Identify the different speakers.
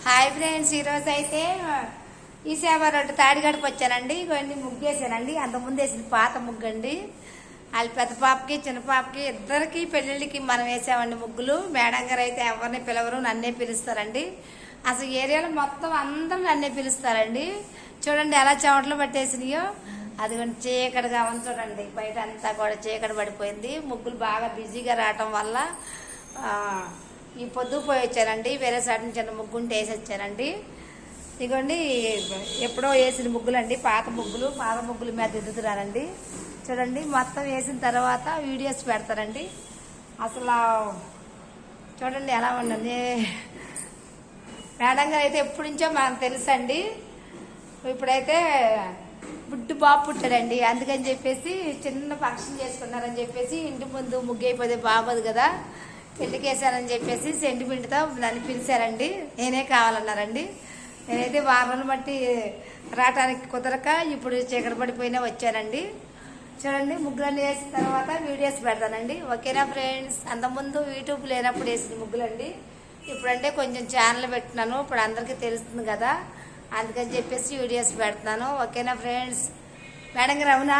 Speaker 1: Hi friends, ఈరోజు అయితే ఈ సేవ రోడ్డు తాడిగడప వచ్చానండి. ఇవన్నీ ముగ్గేసానండి. అంతకుముందు వేసింది పాత ముగ్గు అండి. వాళ్ళు పెద్ద పాపకి చిన్న పాపకి ఇద్దరికి పెళ్ళిళ్ళకి మనం వేసామండి ముగ్గులు. మేడం గారు అయితే ఎవరిని పిలవరు, నన్నే పిలుస్తారండి. అసలు ఏరియాలో మొత్తం అందరూ నన్నే పిలుస్తారండి. చూడండి ఎలా చెమటలు పట్టేసినాయో. అది కొంచెం చీకటిగా ఉంది చూడండి. బయట అంతా కూడా చీకటి పడిపోయింది. ముగ్గులు బాగా బిజీగా రావటం వల్ల ఈ పొద్దు పోయి వచ్చానండి. వేరే సైడ్ నుంచి చిన్న ముగ్గు ఉంటే వేసి వచ్చానండి. ఇదిగోండి ఎప్పుడో వేసిన ముగ్గులు అండి, పాత ముగ్గుల మీద దిద్దుతున్నారండి. చూడండి మొత్తం వేసిన తర్వాత వీడియోస్ పెడతారండి. అసలు చూడండి ఎలా ఉండండి. మేడం గారు అయితే ఎప్పటి నుంచో మనకు తెలుసండి. ఇప్పుడైతే బుడ్డు బాబు పుట్టాడండి. అందుకని చెప్పేసి చిన్న ఫంక్షన్ చేసుకున్నారని చెప్పేసి ఇంటి ముందు ముగ్గు అయిపోతే బాగోదు కదా, పెళ్లికేసారని చెప్పేసి సెంటిమెంట్తో నన్ను పిలిచారండి. నేనే కావాలన్నారండి. నేనైతే వారాలను బట్టి రావటానికి కుదరక ఇప్పుడు చీకటి పడిపోయినా వచ్చానండి. చూడండి ముగ్గులన్నీ వేసిన తర్వాత వీడియోస్ పెడతానండి. ఓకేనా ఫ్రెండ్స్? అంతకుముందు యూట్యూబ్ లేనప్పుడు వేసిన ముగ్గులండి. ఇప్పుడంటే కొంచెం ఛానల్ పెట్టినాను, ఇప్పుడు అందరికీ తెలుస్తుంది కదా, అందుకని చెప్పేసి వీడియోస్ పెడుతున్నాను. ఓకేనా ఫ్రెండ్స్? మేడం గారు అవునా?